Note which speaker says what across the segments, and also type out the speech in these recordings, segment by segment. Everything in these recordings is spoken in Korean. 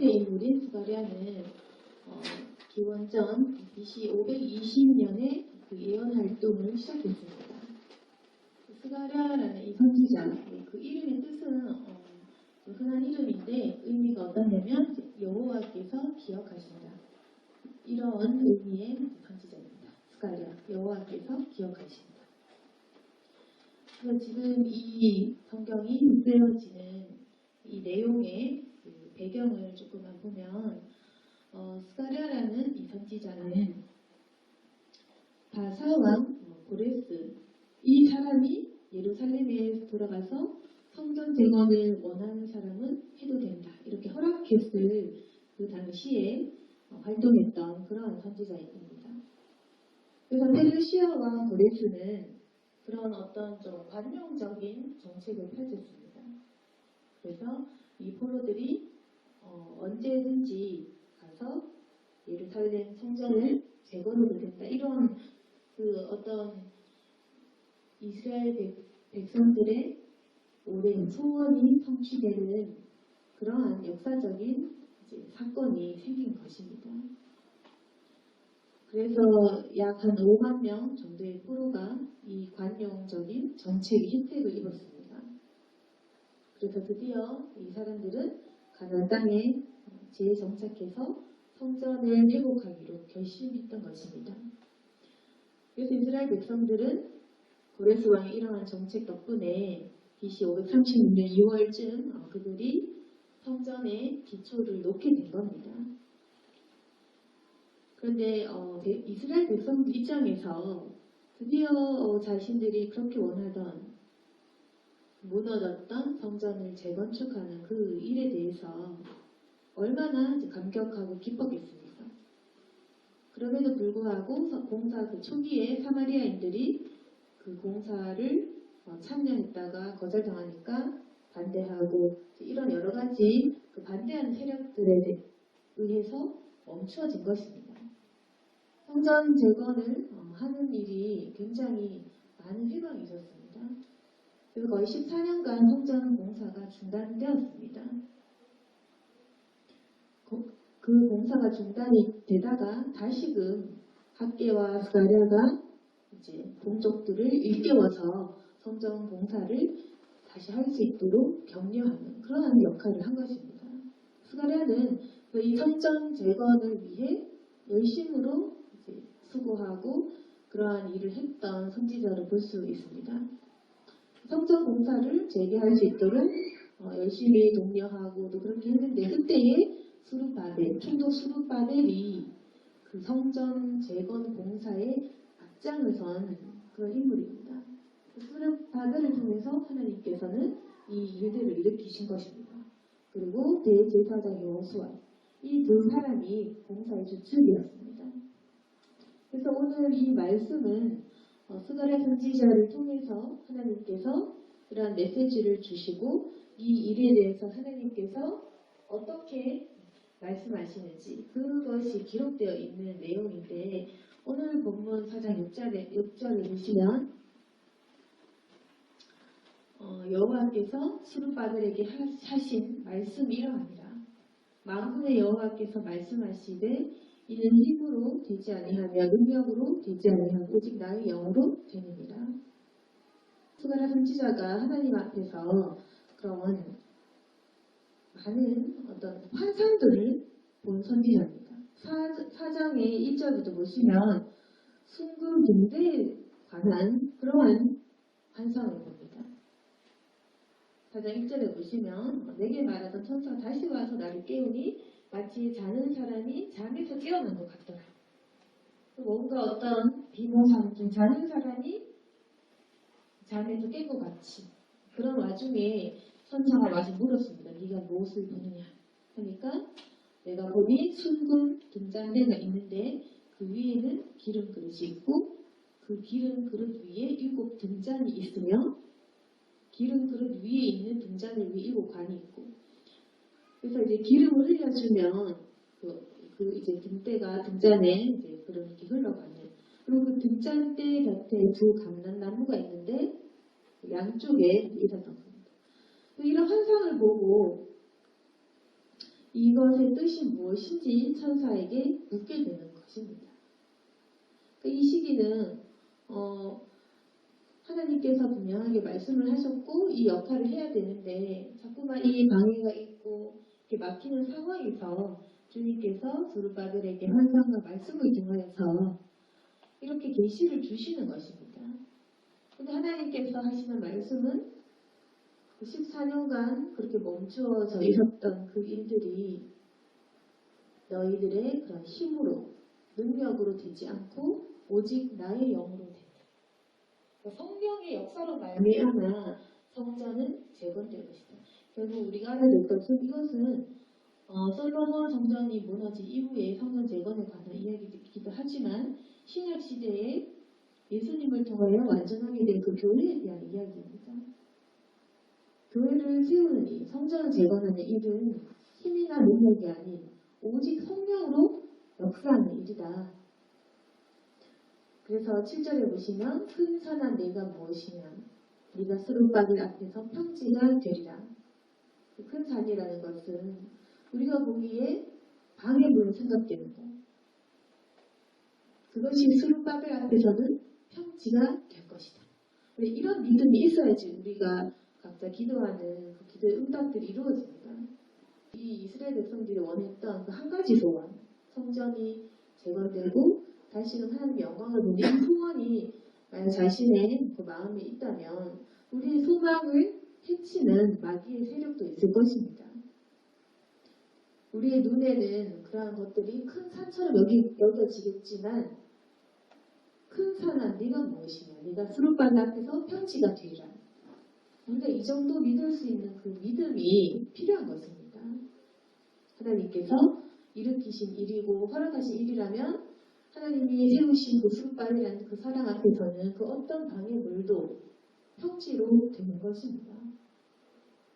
Speaker 1: 시대 인물인 스가랴는 기원전 BC 520년에 그 예언 활동을 시작했습니다. 스가랴라는 이 선지자, 그 이름의 뜻은 흔한 이름인데 의미가 어떠냐면 여호와께서 기억하신다. 이런 의미의 선지자입니다. 스가랴, 여호와께서 기억하신다. 그래서 지금 이 성경이 쓰여지는 이 내용의 그 배경을 조금만 보면 스가랴라는 이 선지자는 바사왕 고레스 이 사람이 예루살렘에 돌아가서 성전 재건을 원하는 사람은 해도 된다. 이렇게 허락했을 그 당시에 활동했던 그런 선지자입니다. 그래서 페르시아와 고레스는 그런 어떤 좀 관용적인 정책을 펼쳤습니다. 그래서 이 포로들이 언제든지 가서 예루살렘 성전을 재건해도 된다. 이런 그 어떤 이스라엘 백성들의 오랜 소원이 성취되는 그러한 역사적인 사건이 생긴 것입니다. 그래서 약 한 5만 명 정도의 포로가 이 관용적인 정책의 혜택을 입었습니다. 그래서 드디어 이 사람들은 가나안 땅에 재정착해서 성전을 회복하기로 결심했던 것입니다. 그래서 이스라엘 백성들은 고레스 왕의 이러한 정책 덕분에 BC 536년 2월쯤 그들이 성전의 기초를 놓게 된 겁니다. 그런데 이스라엘 백성들 입장에서 드디어 자신들이 그렇게 원하던 무너졌던 성전을 재건축하는 그 일에 대해서 얼마나 감격하고 기뻤겠습니까? 그럼에도 불구하고 공사 그 초기에 사마리아인들이 그 공사를 참여했다가 거절당하니까 반대하고 이런 여러 가지 그 반대하는 세력들에 의해서 멈추어진 것입니다. 성전 재건을 하는 일이 굉장히 많은 회방이 있었습니다. 그래서 거의 14년간 성전 공사가 중단되었습니다. 그 공사가 중단이 되다가 다시금 학개와 스가랴가 이제 동족들을 일깨워서 성전 공사를 다시 할 수 있도록 격려하는 그러한 역할을 한 것입니다. 스가랴는 이 성전 재건을 위해 열심으로 이제 수고하고 그러한 일을 했던 선지자를 볼 수 있습니다. 성전 공사를 재개할 수 있도록 열심히 독려하고 또 그렇게 했는데 그때에 수룹바벨, 총독 수룹바벨이 그 성전 재건 공사에 앞장을 선 그런 인물입니다. 수룹바벨을 통해서 하나님께서는 이 일들을 일으키신 것입니다. 그리고 대제사장 여호수아 이 두 사람이 공사의 주축이었습니다. 그래서 오늘 이 말씀은 스가랴 선지자를 통해서 하나님께서 이러한 메시지를 주시고 이 일에 대해서 하나님께서 어떻게 말씀하시는지 그것이 기록되어 있는 내용인데 오늘 본문 4장 6절에 보시면 여호와께서 수룹바벨에게 하신 말씀이 이러합니다. 만군의 여호와께서 말씀하시되 이는 힘으로 되지 아니하며 능력으로 되지 아니하고 오직 나의 영으로 되느니라. 스가랴 선지자가 하나님 앞에서 그런 많은 어떤 환상들을 본 선지자입니다. 4장의 1절부터 보시면 순금 등대에 관한 그러한 환상을 봅니다. 4장 1절에 보시면 내게 말하던 천사가 다시 와서 나를 깨우니 마치 자는 사람이 잠에서 깨어난 것 같더라. 뭔가 어떤 비몽사몽 중 자는 사람이 잠에서 깬 것 같이 그런 와중에 천사가 와서 물었습니다. 네가 무엇을 보느냐 하니까 내가 보니 순금 등잔대가 있는데 그 위에는 기름 그릇이 있고 그 기름 그릇 위에 7 등잔이 있으며 기름 그릇 위에 있는 등잔을 위에 7관이 있고 그래서 이제 기름을 흘려주면 그 이제 등대가 등잔에 이제 그렇게 흘러가는 그리고 그 등잔대 곁에 2 감람나무가 있는데 양쪽에 있었던 겁니다. 이런 환상을 보고 이것의 뜻이 무엇인지 천사에게 묻게 되는 것입니다. 이 시기는 하나님께서 분명하게 말씀을 하셨고 이 역할을 해야 되는데 자꾸만 이 방해가 있고 이렇게 막히는 상황에서 주님께서 스룹바벨에게 환상과 말씀을 통하여서 이렇게 계시를 주시는 것입니다. 근데 하나님께서 하시는 말씀은 14년간 그렇게 멈추어져 있었던 그 일들이 너희들의 그런 힘으로 능력으로 되지 않고 오직 나의 영으로 된다. 성령의 역사로 말미암아 성전은 재건될 것이다. 결국 우리가 알아야 될 것은 이것은 솔로몬 성전이 무너진 이후에 성전 재건에 관한 이야기이기도 하지만 신약 시대에 예수님을 통하여 완전하게 된 그 교회에 대한 이야기입니다. 교회를 세우는 일, 성전을 재건하는 일은 힘이나 능력이 아닌 오직 성령으로 역사하는 일이다. 그래서 7절에 보시면 큰 산한 네가 무엇이냐 네가 스룹바벨 앞에서 평지가 되리라. 큰 산이라는 것은 우리가 보기에 방해물로 생각됩니다. 그것이 스룹바벨 앞에서는 평지가 될 것이다. 이런 믿음이 있어야지 우리가 각자 기도하는 그 기도의 응답들이 이루어집니다. 이 이스라엘 백성들이 원했던 그 한 가지 소원, 성전이 재건되고 다시금 하나님의 영광을 보는 이 소원이 만약 자신의 그 마음에 있다면 우리의 소망을 해치는 마귀의 세력도 있을 것입니다. 우리의 눈에는 그러한 것들이 큰 산처럼 여겨지겠지만 큰 산아 네가 무엇이냐 네가 스룹바벨 앞에서 평지가 되리라. 우리가 이 정도 믿을 수 있는 그 믿음이 필요한 것입니다. 하나님께서 일으키신 일이고 허락하신 일이라면 하나님이 세우신 그 스룹바벨이라는 그 사랑 앞에서는 그 어떤 방해물도 평지로 되는 것입니다.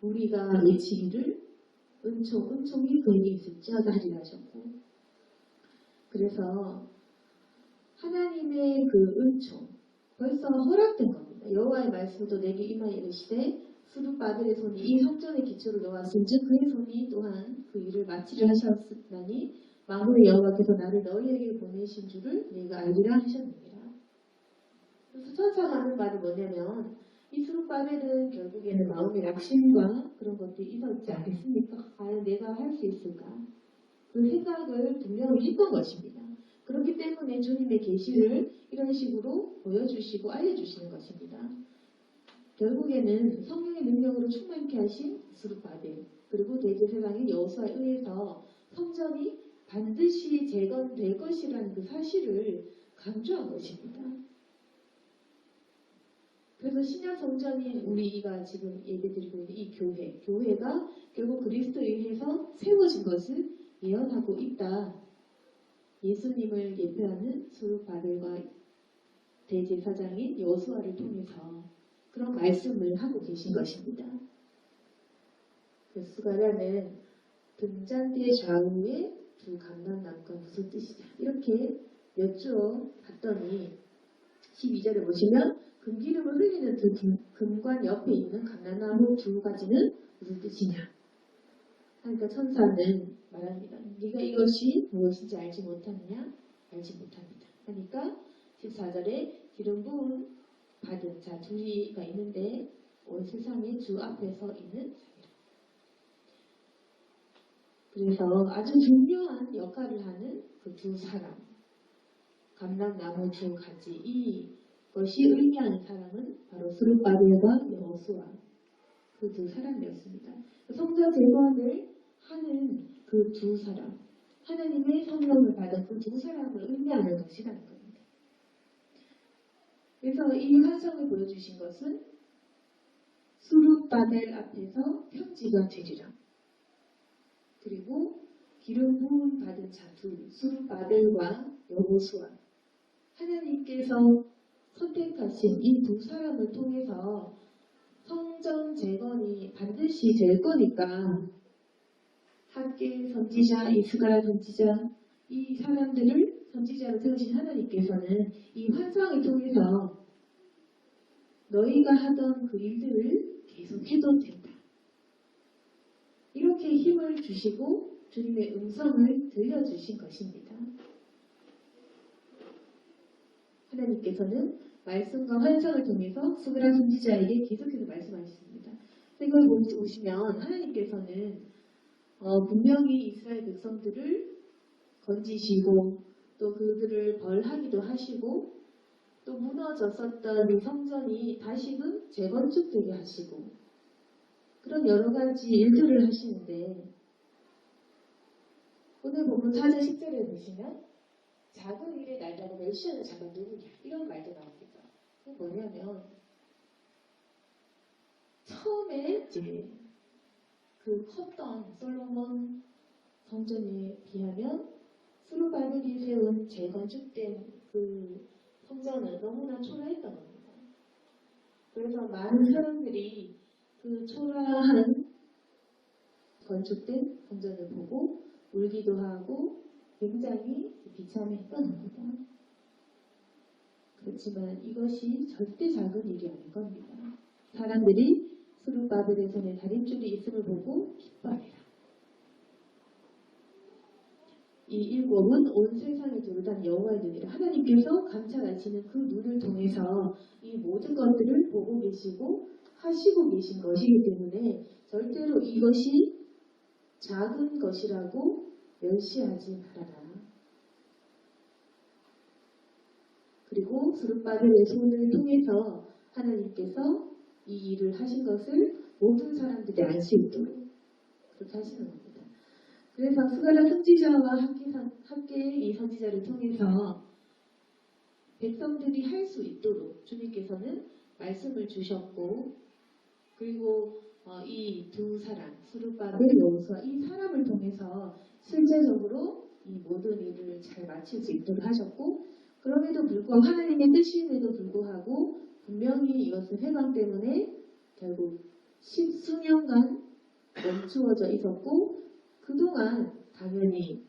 Speaker 1: 우리가 외치기를 은총이 그에게 있을지어다 하리라 하셨고 그래서 하나님의 그 은총 벌써 허락된 겁니다. 여호와의 말씀도 내게 임하여 이르시되 스룹바벨의 손이 이 성전의 기초를 놓았은즉 그의 손이 또한 그 일을 마치려 하셨으나니 만군의 여호와께서 나를 너희에게 보내신 줄을 내가 알리라 하셨느니라. 그래서 천사가 하는 말은 뭐냐면 이 스룹바벨은 결국에는 마음의 낙심과 그런 것들이 있었지 않겠습니까? 과연 내가 할 수 있을까? 그 생각을 분명히 했던 것입니다. 그렇기 때문에 주님의 계시를 이런 식으로 보여주시고 알려주시는 것입니다. 결국에는 성령의 능력으로 충만케 하신 스룹바벨 그리고 대제사장인 여호수아에 의해서 성전이 반드시 재건될 것이라는 그 사실을 강조한 것입니다. 그래서 신약 성전인 우리가 지금 얘기드리고 있는 이 교회가 결국 그리스도에 의해서 세워진 것을 예언하고 있다. 예수님을 예표하는 스룹바벨과 대제사장인 여호수아를 통해서 그런 말씀을 하고 계신 것입니다. 그 수가라는 등잔대 좌우에 두 감람나무가 무슨 뜻이냐 이렇게 여쭈어봤더니 12절에 보시면 금기름을 흘리는 두 금관 옆에 있는 감람나무 두 가지는 무슨 뜻이냐 그러니까 천사는 말합니다. 네가 이것이 무엇인지 알지 못하느냐? 알지 못합니다. 그러니까 14절에 기름 부은 받은 자 둘이가 있는데 온 세상의 주 앞에 서 있는 자이라. 그래서 아주 중요한 역할을 하는 그 두 사람 감람나무 두 가지 이것이 의미하는 사람은 바로 스룹바벨과 여호수아 그 두 사람이었습니다. 성전 재건을 하는 그 두 사람 하나님의 성령을 받은 그 두 사람을 의미하는 것이라는 겁니다. 그래서 이 환상을 보여주신 것은 스룹바벨 앞에서 평지가 되리라. 그리고 기름 부음 받은 자 둘, 스룹바벨과 여호수아 하나님께서 선택하신 이 두 사람을 통해서 성전 재건이 반드시 될 거니까 학계 선지자, 이스가랴 선지자 이 사람들을 선지자로 세우신 하나님께서는 이 환상을 통해서 너희가 하던 그 일들을 계속 해도 된다. 이렇게 힘을 주시고 주님의 음성을 들려주신 것입니다. 하나님께서는 말씀과 환상을 통해서 스가랴 선지자에게 계속해서 말씀하셨습니다. 이걸 보시면 하나님께서는 분명히 이스라엘 백성들을 건지시고 또 그들을 벌하기도 하시고 또 무너졌었던 이 성전이 다시금 재건축되게 하시고 그런 여러 가지 일들을 하시는데 오늘 본문 4절 10절에 보시면 작은 일에 날다고 멸시하는 자가 누구냐 이런 말도 나옵니다. 그게 뭐냐면 처음에 이제 그 컸던 솔로몬 성전에 비하면 스룹바벨이 세운 재건축된 그 성전은 너무나 초라했던 겁니다. 그래서 많은 사람들이 그 초라한 건축된 성전을 보고 울기도 하고 굉장히 비참했던 겁니다. 그렇지만 이것이 절대 작은 일이 아닐 겁니다. 사람들이 스룹바벨의 손에 다림줄이 있음을 보고 기뻐해라. 이 일곱은 온 세상에 두루다니 여호와의 눈이라. 하나님께서 감찰하시는 그 눈을 통해서 이 모든 것들을 보고 계시고 하시고 계신 것이기 때문에 절대로 이것이 작은 것이라고 멸시하지 말아라. 그리고 스룹바벨의 손을 통해서 하나님께서 이 일을 하신 것을 모든 사람들이 알 수 있도록 그렇게 하시는 겁니다. 그래서 스가랴 선지자와 함께 이 선지자를 통해서 백성들이 할 수 있도록 주님께서는 말씀을 주셨고 그리고 이 두 사람 스룹바벨 여호수아 이 사람을 통해서 실제적으로 이 모든 일을 잘 마칠 수 있도록 하셨고 그럼에도 불구하고 하나님의 뜻임에도 불구하고 분명히 이것은 회방 때문에 결국 십수년간 멈추어져 있었고 그동안 당연히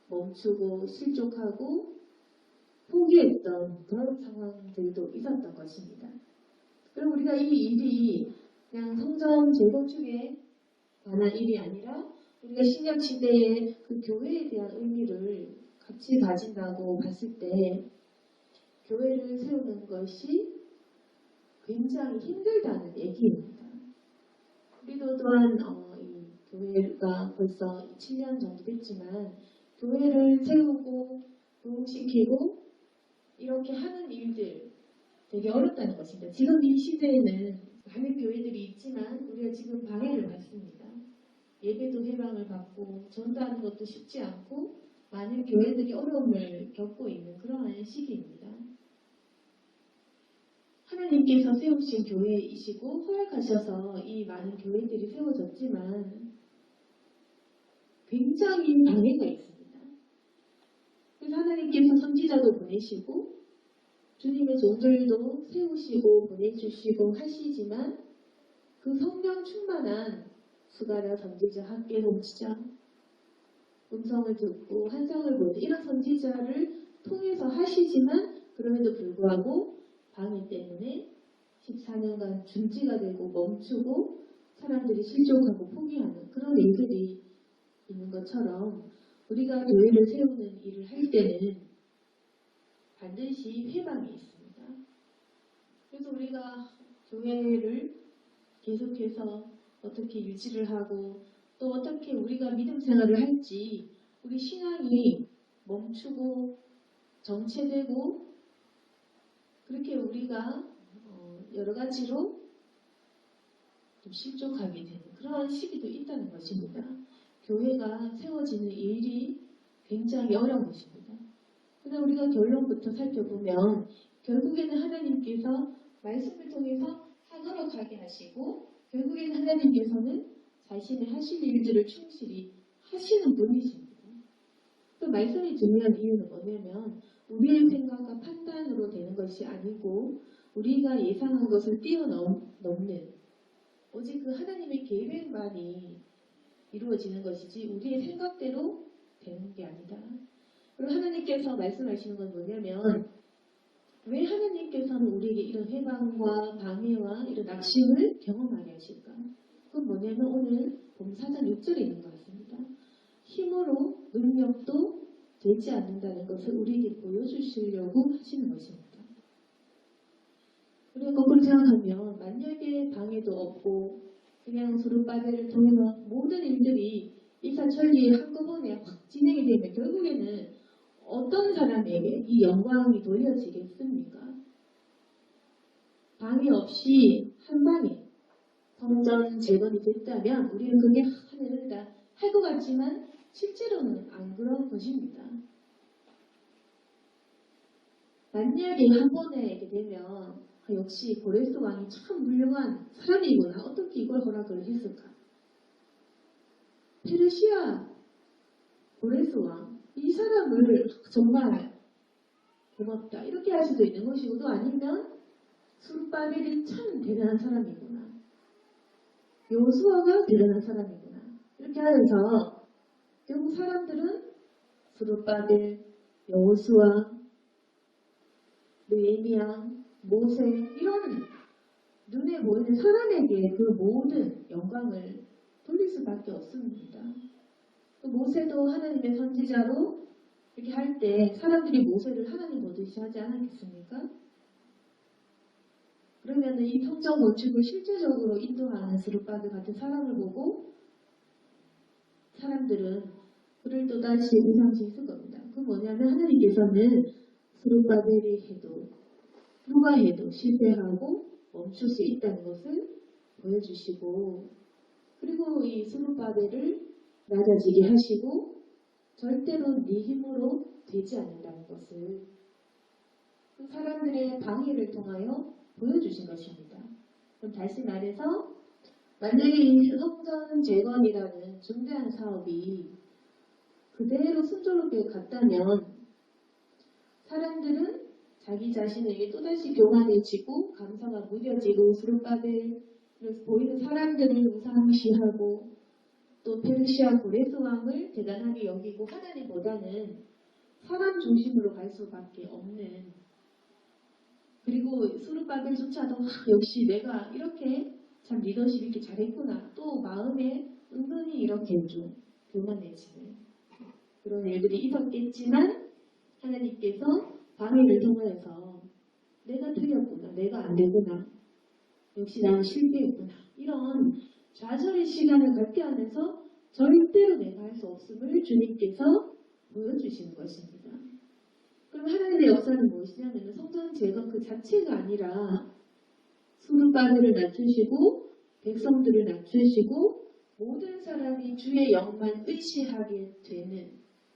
Speaker 1: 멈추고 실족하고 포기했던 그런 상황들도 있었던 것입니다. 그리고 우리가 이 일이 그냥 성전 재건축에 관한 일이 아니라 우리가 신약시대의 그 교회에 대한 의미를 같이 가진다고 봤을 때 교회를 세우는 것이 굉장히 힘들다는 얘기입니다. 우리도 또한 이 교회가 벌써 7년 정도 됐지만 교회를 세우고 부흥시키고 이렇게 하는 일들 되게 어렵다는 것입니다. 지금 이 시대에는 많은 교회들이 있지만 우리가 지금 방해를 받습니다. 예배도 해방을 받고 전도하는 것도 쉽지 않고 많은 교회들이 어려움을 겪고 있는 그러한 시기입니다. 하나님께서 세우신 교회이시고 허락하셔서 이 많은 교회들이 세워졌지만 굉장히 방해가 있습니다. 그래서 하나님께서 선지자도 보내시고 주님의 종들도 세우시고 보내주시고 하시지만 그 성령 충만한 스가랴 선지자, 학개 선지자, 음성을 듣고 환상을 보는 이런 선지자를 통해서 하시지만 그럼에도 불구하고 방해 때문에 14년간 중지가 되고 멈추고 사람들이 실족하고 포기하는 그런 일들이 있는 것처럼 우리가 교회를 세우는 일을 할 때는 반드시 회방이 있습니다. 그래서 우리가 교회를 계속해서 어떻게 유지를 하고 또 어떻게 우리가 믿음 생활을 할지 우리 신앙이 멈추고 정체되고 그렇게 우리가 여러 가지로 좀 실족하게 되는 그러한 시기도 있다는 것입니다. 교회가 세워지는 일이 굉장히 어려운 것입니다. 그래서 우리가 결론부터 살펴보면 결국에는 하나님께서 말씀을 통해서 하도록 하게 하시고 결국에는 하나님께서는 자신의 하실 일들을 충실히 하시는 분이십니다. 또 말씀이 중요한 이유는 뭐냐면 우리의 생각과 판단으로 되는 것이 아니고 우리가 예상한 것을 뛰어넘는 오직 그 하나님의 계획만이 이루어지는 것이지 우리의 생각대로 되는 게 아니다. 그리고 하나님께서 말씀하시는 건 뭐냐면 왜 하나님께서는 우리에게 이런 회방과 방해와 이런 낙심을 경험하게 하실까? 그건 뭐냐면 오늘 본문 4장 6절에 있는 것 같습니다. 힘으로 능력도 되지 않는다는 것을 우리에게 보여주시려고 하시는 것입니다. 우리가 거꾸로 생각하면 만약에 방해도 없고 그냥 수르바벨을 통해서 모든 일들이 일사천리에 한꺼번에 확 진행이 되면 결국에는 어떤 사람에게 이 영광이 돌려지겠습니까? 방해 없이 한 방에 성전 재건이 됐다면 우리는 그게 하늘이다 할 것 같지만 실제로는 안 그런 것입니다. 만약에 한 번에 이렇게 되면 역시 고레스 왕이 참 훌륭한 사람이구나. 어떻게 이걸 허락을 했을까? 페르시아 고레스 왕, 이 사람을 정말 고맙다 이렇게 할 수도 있는 것이고 또 아니면 수르바벨이 참 대단한 사람이구나. 여호수아가 대단한 사람이구나. 이렇게 하면서 결국 사람들은 수르바벨, 여호수아, 느헤미야, 모세 이런 눈에 보이는 사람에게 그 모든 영광을 돌릴 수밖에 없습니다. 또 모세도 하나님의 선지자로 이렇게 할 때 사람들이 모세를 하나님 보듯이 하지 않았겠습니까? 그러면 이 성전 건축을 실제적으로 인도하는 스룹바벨 같은 사람을 보고 사람들은 그를 또다시 의상시했을 겁니다. 그 뭐냐면 하나님께서는 스룹바벨이 해도 누가 해도 실패하고 멈출 수 있다는 것을 보여주시고 그리고 이 스룹바벨을 낮아지게 하시고 절대로 네 힘으로 되지 않는다는 것을 그 사람들의 방해를 통하여 보여주신 것입니다. 그럼 다시 말해서 만약에 이 성전 재건이라는 중대한 사업이 그대로 순조롭게 갔다면 사람들은 자기 자신에게 또다시 교만해지고 감사가 무뎌지고 스룹바벨을 보이는 사람들을 우상시하고 또 페르시아 고레스 왕을 대단하게 여기고 하나님보다는 사람 중심으로 갈 수밖에 없는 그리고 스룹바벨조차도 역시 내가 이렇게 참 리더십 있게 잘했구나 또 마음에 은근히 이렇게 좀 교만해지는 그런 일들이 있었겠지만 하나님께서 방해를 통해서 내가 틀렸구나 내가 안 되구나 역시 나는 실패했구나 이런 좌절의 시간을 갖게 하면서 절대로 내가 할 수 없음을 주님께서 보여주시는 것입니다. 그럼 하나님의 역사는 무엇이냐면 성전 재건 그 자체가 아니라 스룹바벨을 낮추시고 백성들을 낮추시고 모든 사람이 주의 영만 의지하게 되는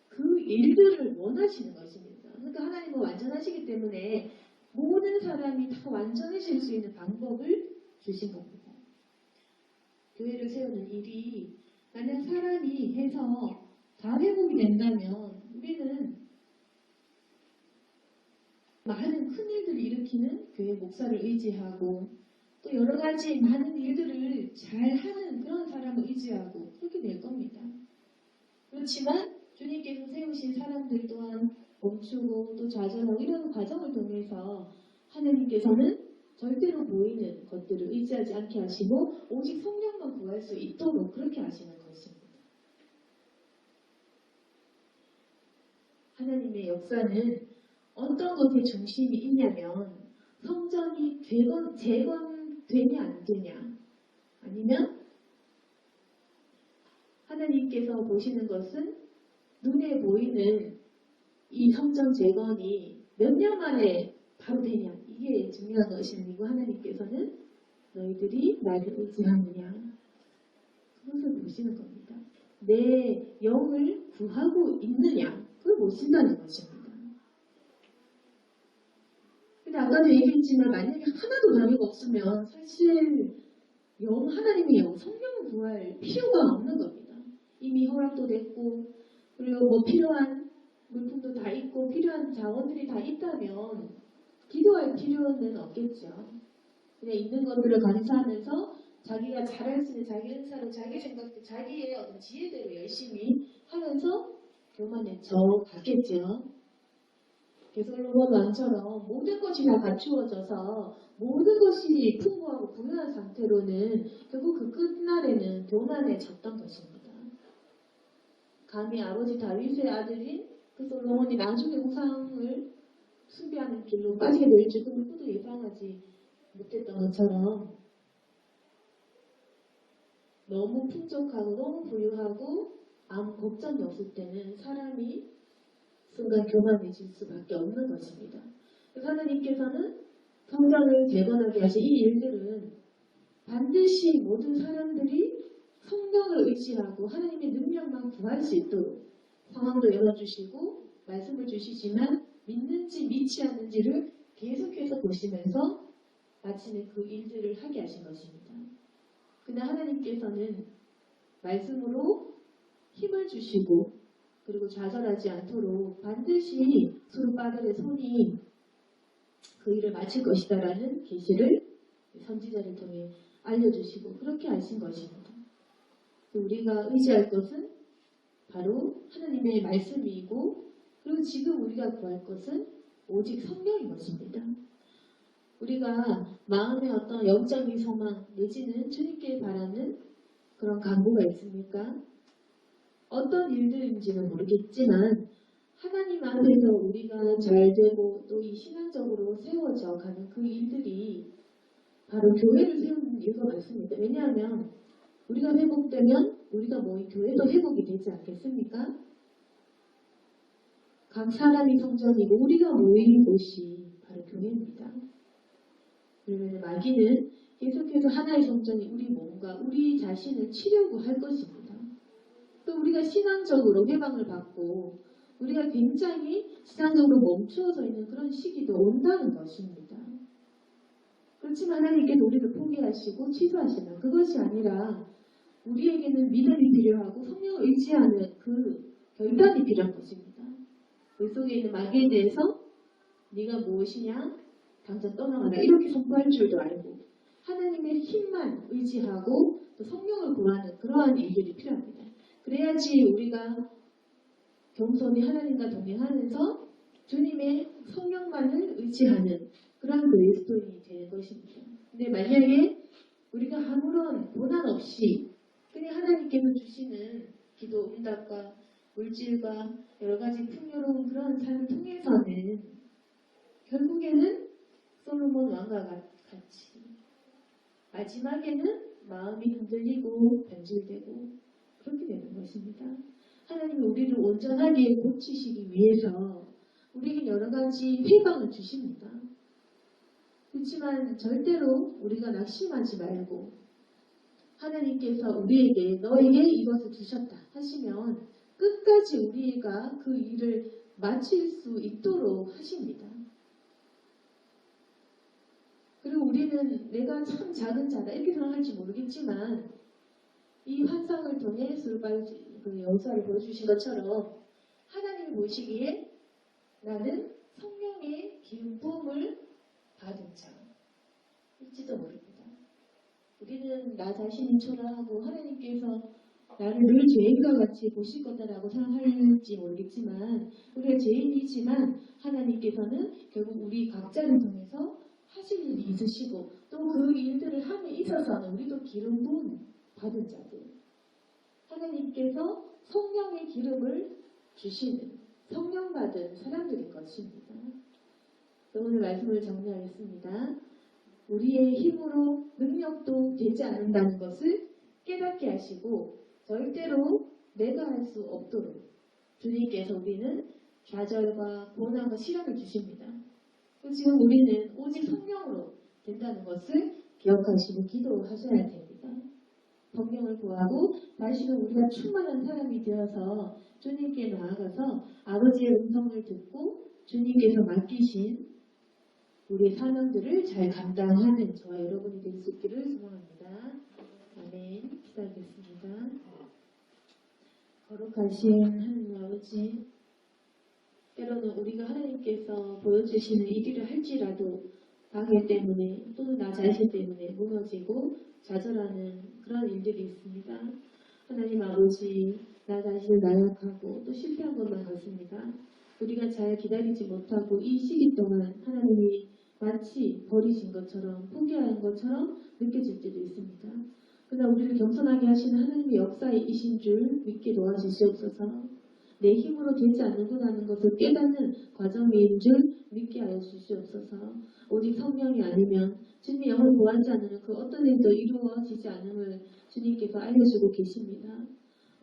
Speaker 1: 그 일들을 원하시는 것입니다. 그러니까 하나님은 완전하시기 때문에 모든 사람이 다 완전해질 수 있는 방법을 주신 겁니다. 교회를 세우는 일이 만약 사람이 해서 다 회복이 된다면 우리는 많은 큰 일들을 일으키는 교회 목사를 의지하고 또 여러 가지 많은 일들을 잘하는 그런 사람을 의지하고 그렇게 될 겁니다. 그렇지만 주님께서 세우신 사람들 또한 멈추고 또 좌절하고 이런 과정을 통해서 하나님께서는 절대로 보이는 것들을 의지하지 않게 하시고 오직 성령만 구할 수 있도록 그렇게 하시는 것입니다. 하나님의 역사는 어떤 것에 중심이 있냐면 성전이 재건되냐 안 되냐 아니면 하나님께서 보시는 것은 눈에 보이는 이 성전 재건이 몇 년 만에 바로 되냐 이게 중요한 것이 아니고 하나님께서는 너희들이 나를 의지하느냐 그것을 보시는 겁니다. 내 영을 구하고 있느냐 그걸 보신다는 것입니다. 근데 아까도 얘기했지만 만약에 하나도 방해가 없으면 사실 하나님의 성령을 구할 필요가 없는 겁니다. 이미 허락도 됐고 그리고 뭐 필요한 물품도 다 있고 필요한 자원들이 다 있다면 기도할 필요는 없겠죠. 그냥 있는 것들을 감사하면서 자기가 잘할 수 있는 자기 은사로 자기 생각대 자기의 어떤 지혜대로 열심히 하면서 교만해져 가겠죠. 게살로몬 왕처럼 모든 것이 다 갖추어져서 모든 것이 풍부하고 부유한 상태로는 결국 그 끝날에는 교만해졌던 것입니다. 감히 아버지 다윗의 아들인 그 솔로몬이 나중에 우상을 숭배하는 길로 빠지게 될 줄 그 누구도 예상하지 못했던 것처럼 너무 풍족하고 너무 부유하고 아무 걱정이 없을 때는 사람이 순간 교만해질 수밖에 없는 것입니다. 그래서 하나님께서는 성전을 재건하게 하신 이 일들은 반드시 모든 사람들이 성령을 의지하고 하나님의 능력만 구할 수 있도록 상황도 열어주시고 말씀을 주시지만 믿는지 믿지 않는지를 계속해서 보시면서 마침내 그 일들을 하게 하신 것입니다. 그러나 하나님께서는 말씀으로 힘을 주시고 그리고 좌절하지 않도록 반드시 수르바벨의 손이 그 일을 마칠 것이다라는 계시를 선지자를 통해 알려주시고 그렇게 하신 것입니다. 우리가 의지할 것은 바로 하나님의 말씀이고 그리고 지금 우리가 구할 것은 오직 성령인 것입니다. 우리가 마음의 어떤 영적인 소망 내지는 주님께 바라는 그런 간구가 있습니까? 어떤 일들인지는 모르겠지만 하나님 앞에서 우리가 잘 되고 또 이 신앙적으로 세워져 가는 그 일들이 바로 교회를 세우는 일과 같습니다. 왜냐하면 우리가 회복되면 우리가 모인 교회도 회복이 되지 않겠습니까? 각 사람이 성전이고 우리가 모인 곳이 바로 교회입니다. 그러면 마귀는 계속해서 하나의 성전이 우리 몸과 우리 자신을 치려고 할 것입니다. 또 우리가 신앙적으로 해방을 받고 우리가 굉장히 신앙적으로 멈추어져 있는 그런 시기도 온다는 것입니다. 그렇지만 하나님께서 우리를 포기하시고 취소하시면 그것이 아니라 우리에게는 믿음이 필요하고 성령을 의지하는 그 결단이 필요한 것입니다. 그 속에 있는 마귀에 대해서 네가 무엇이냐? 당장 떠나가라. 이렇게 선포할 줄도 알고 하나님의 힘만 의지하고 또 성령을 구하는 그러한 일들이 필요합니다. 그래야지 우리가 겸손히 하나님과 동행하면서 주님의 성령만을 의지하는 그런 그리스도인이 되는 것입니다. 근데 만약에 우리가 아무런 고난 없이 그냥 하나님께서 주시는 기도 응답과 물질과 여러 가지 풍요로운 그런 삶을 통해서는 결국에는 솔로몬 왕과 같이 마지막에는 마음이 흔들리고 변질되고 그렇게 되는 것입니다. 하나님이 우리를 온전하게 고치시기 위해서 우리에게 여러 가지 회방을 주십니다. 그렇지만 절대로 우리가 낙심하지 말고 하나님께서 우리에게 너에게 이것을 주셨다 하시면 끝까지 우리가 그 일을 마칠 수 있도록 하십니다. 그리고 우리는 내가 참 작은 자다 이렇게 생각할지 모르겠지만 이 환상을 통해 그 여호수아를 보여주신 것처럼 하나님이 보시기에 나는 성령의 기름 부음을 받은 자일지도 모릅니다. 우리는 나 자신이 초라하고 하나님께서 나를 늘 죄인과 같이 보실 거다라고 생각할지 모르겠지만 우리가 죄인이지만 하나님께서는 결국 우리 각자를 통해서 하실 일이 있으시고 또 그 일들을 함에 있어서는 우리도 기름 부음 받은 자들 하나님께서 성령의 기름을 주시는 성령 받은 사람들인 것입니다. 오늘 말씀을 정리하겠습니다. 우리의 힘으로 능력도 되지 않는다는 것을 깨닫게 하시고 절대로 내가 할 수 없도록 주님께서 우리는 좌절과 고난과 시련을 주십니다. 지금 우리는 오직 성령으로 된다는 것을 기억하시고 기도하셔야 됩니다. 성령을 구하고 다시는 우리가 충만한 사람이 되어서 주님께 나아가서 아버지의 음성을 듣고 주님께서 맡기신 우리의 사명들을 잘 감당하는 저와 여러분이 될 수 있기를 소망합니다. 아멘. 기도하겠습니다. 거룩하신 하나님 아버지, 때로는 우리가 하나님께서 보여주시는 이 길을 할지라도 방해 때문에 또는 나 자신 때문에 무너지고 좌절하는 그런 일들이 있습니다. 하나님 아버지, 나 자신을 나약하고 또 실패한 것만 같습니다. 우리가 잘 기다리지 못하고 이 시기 동안 하나님이 마치 버리신 것처럼 포기한 것처럼 느껴질 때도 있습니다. 그러나 우리를 겸손하게 하시는 하나님의 역사이신 줄 믿게 도와주시옵소서. 내 힘으로 되지 않는구나는 것을 깨닫는 과정인 줄 믿게 하여 주시옵소서. 오직 성령이 아니면 주님의 영을 구하지 않으면 그 어떤 일도 이루어지지 않음을 주님께서 알려주고 계십니다.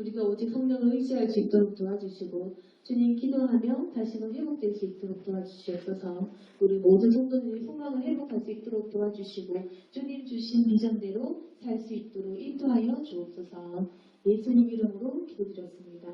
Speaker 1: 우리가 오직 성령을 의지할 수 있도록 도와주시고 주님 기도하며 다시금 회복될 수 있도록 도와주시옵소서. 우리 모든 성도들이 소망을 회복할 수 있도록 도와주시고 주님 주신 비전대로 살 수 있도록 인도하여 주옵소서. 예수님 이름으로 기도드렸습니다.